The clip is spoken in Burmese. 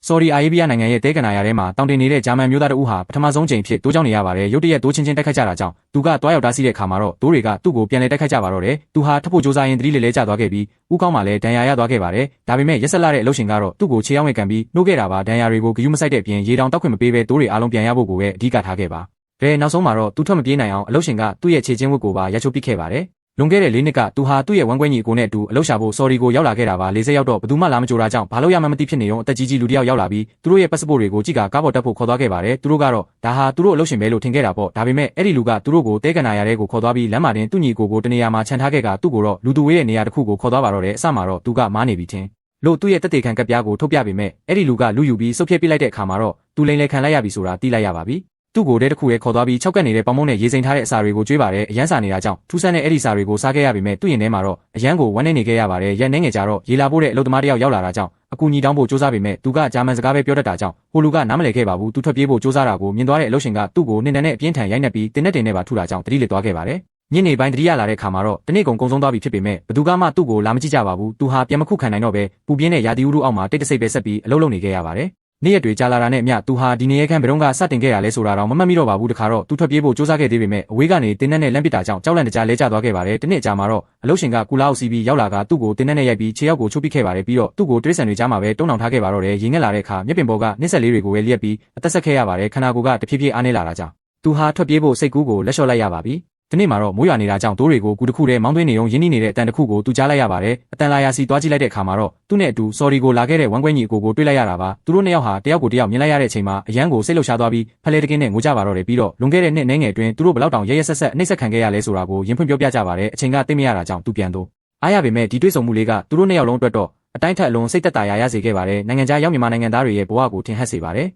ဆော်ဒီအာရေးဗျနိုင်ငံရဲ့တဲကနာယာထဲမှာတောင်တင်နေတဲ့ဂျာမန်မျိုးသားတဦးဟာပထမဆုံးချိန်ဖြစ်တိုးကြောင်းနေရပါတယ်ရုတ်တရက်တိုးချင်းချင်းတိုက်ခိုက်ကြတာကြောင့်သူကတွားရောက်တားဆီးတဲ့အခါမှာတော့တိုးတွေကသူ့ကိုပြန်လည်တိုက်ခိုက်ကြပါတော့တယ်သူဟာထပ်ဖို့စူးစမ်းရင်းသတိလဲကျသွားခဲ့ပြီးဦးကောင်းမှလည်းဒဏ်ရာရသွားခဲ့ပါတယ်ဒါပေမဲ့ရက်ဆက်လာတဲ့အလုပ်ရှင်ကတော့သူ့ကိုခြေရောက်ငယ်ကန်ပြီးနှိုးခဲ့တာပါဒဏ်ရာတွေကိုဂယုမစိုက်တဲ့အပြင်ရေတောင်တောက်ခွင့်မပေးဘဲတိုးတွေအားလုံးပြန်ရဖို့ကိုပဲအဓိကထားခဲ့ပါနောက်ဆုံးမှာတော့သူထွက်မပြေးနိုင်အောင်အလုပ်ရှင်ကသူ့ရဲ့ခြေချင်းဝတ်ကိုပါရချိုးပစ်ခဲ့ပါတယ်လွန်ခဲ့တဲ့၄နှစ်ကသူဟာသူ့ရဲ့ဝမ်းကွဲညီအကိုနဲ့အတူအလုပ်ရှာဖို့ဆော်ဒီကိုရောက်လာခဲ့တာပါ40ရောက်တော့ဘယ်သူမှလာမကြိုတာကြောင့်ဘာလို့ရမှမသိဖြစ်နေတော့အသက်ကြီးလူတယောက်ရောက်လာပြီးသူတို့ရဲ့ပတ်စပို့တွေကိုကြည့်ကားပေါ်တက်ဖို့ခေါ်သွားခဲ့ပါတယ်သူတို့ကတော့ဒါဟာသူတို့အလုပ်ရှင်ပဲလို့ထင်ခဲ့တာပေါ့ဒါပေမဲ့အဲ့ဒီလူကသူတို့ကိုတဲကနာရတဲ့ကိုခေါ်သွားပြီးလမ်းမှာတင်သူ့ညီကိုတနေရာမှာခြံထားခဲ့ကသူ့ကိုတော့လူသူဝေးရဲ့နေရာတစ်ခုကိုခေါ်သွားပါတော့တယ်အစမှာတော့သူကမားနေပြီထင်လို့သူ့ရဲ့တက်တေခံကပ်ပြားကိုထုတ်ပြပေမဲ့အဲ့ဒီလူကလူယူပြီးစုပ်ပြစ်ပစ်လိုက်တဲ့အခါမှာတော့သူလိန်လေခံလိုက်ရပြီဆိုတာသိလိုက်ရပါပြီသူ့ကိုတဲတစ်ခုရဲ့ခေါ်သွားပြီး၆ကက်နေတဲ့ပေါင်မုံနဲ့ရေစိမ်ထားတဲ့အစာတွေကိုကျွေးပါတယ်အရန်စာနေတာကြောင့်ထူးဆန်းတဲ့အဲ့ဒီစာတွေကိုစားခဲ့ရပေမဲ့သူ့ရင်ထဲမှာတော့အရန်ကိုဝမ်းနေခဲ့ရပါတယ်ရက်နေငယ်ကြတော့ရေလာဖို့တဲ့အလုပ်သမားတယောက်ရောက်လာတာကြောင့်အကူညီတောင်းဖို့စူးစမ်းပေမဲ့သူကဂျာမန်စကားပဲပြောတတ်တာကြောင့်ဟိုလူကနားမလည်ခဲ့ပါဘူးသူထွက်ပြေးဖို့စူးစမ်းတာကိုမြင်သွားတဲ့အလုပ်ရှင်ကသူ့ကိုနှင်တန်းနဲ့အပြင်းထန်ရိုက်နှက်ပြီးတင်းနဲ့ပါထုတာကြောင့်တတိလစ်သွားခဲ့ပါတယ်ညနေပိုင်းတတိယလာတဲ့ခါမှာတော့တနေ့ကုန်ဆုံးသွားပြီဖြစ်ပေမဲ့ဘသူကမှသူ့ကိုလာမကြည့်ကြပါဘူးသူဟာပြန်မခုခံနိုင်တော့ပဲပူပြင်းတဲ့ရာသီဥတုအောက်မှာတိတ်တဆိတ်ပဲဆက်ပြီးအလုပ်လုပ်နေခဲ့ရပါတယ်နေ့ရက်တွေကြာလာတာနဲ့အမျှသူဟာဒီနေရဲခန်းဘယ်တော့ကစတင်ခဲ့ရလဲဆိုတာတော့မမှတ်မိတော့ပါဘူးတခါတော့သူထွက်ပြေးဖို့စူးစမ်းခဲ့သေးပေမဲ့အဝေးကနေတင်းနဲ့လမ်းပစ်တာကြောင့်ကြောက်လန့်တကြားလဲကျသွားခဲ့ပါတယ်တနေ့ကြာမှာတော့အလုပ်ရှင်ကကူလာအုပ်စီးပြီးရောက်လာကသူ့ကိုတင်းနဲ့ရိုက်ပြီးခြေရောက်ကိုချိုးပစ်ခဲ့ပါတယ်ပြီးတော့သူ့ကိုတရိษံတွေကြားမှာပဲတုံးနှောင်ထားခဲ့ပါတော့တယ်ရေငက်လာတဲ့အခါမျက်ပင်ပေါ်ကနှိစက်လေးတွေကိုပဲလျက်ပြီးအသက်ဆက်ခဲ့ရပါတယ်ခန္ဓာကိုယ်ကတဖြည်းဖြည်းအားနည်းလာတာကြောင့်သူဟာထွက်ပြေးဖို့စိတ်ကူးကိုလက်လျှော့လိုက်ရပါပြီဒီနေ့မှာတော့မိုးရွာနေတာကြောင့်တိုးတွေကိုကူတစ်ခုတည်းမောင်းသွင်းနေုံရင်းနှီးနေတဲ့အတန်တစ်ခုကိုသူကြားလိုက်ရပါတယ်အတန်လာယာစီသွားကြည့်လိုက်တဲ့အခါမှာတော့သူ့နဲ့အတူဆော်ဒီကိုလာခဲ့တဲ့ဝမ်းကွဲညီအကိုတွေ့လိုက်ရတာပါသူတို့နှစ်ယောက်ဟာတယောက်ကိုတယောက်မြင်လိုက်ရတဲ့အချိန်မှာအရန်ကိုစိတ်လှုပ်ရှားသွားပြီးဖလဲတကင်းနဲ့ငိုကြပါတော့တယ်ပြီးတော့လွန်ခဲ့တဲ့နှစ်နှဲငယ်အတွင်းသူတို့ဘလောက်တောင်ရက်ဆက်ဆက်နှိမ့်ဆက်ခံခဲ့ရလဲဆိုတာကိုရင်ဖွင့်ပြောပြကြပါတယ်အချိန်ကသိမရတာကြောင့်သူပြန်တော့အားရပေမဲ့ဒီတွေ့ဆုံမှုလေးကသူတို့နှစ်ယောက်လုံးအတွက်တော့အတိုင်းထက်အလုံးစိတ်သက်သာရစေခဲ့ပါတယ်နိုင်ငံခြားရောက်မြန်မာနိုင်ငံသားတွေရဲ့ဘဝကိုထင်ဟပ်စေပါတယ်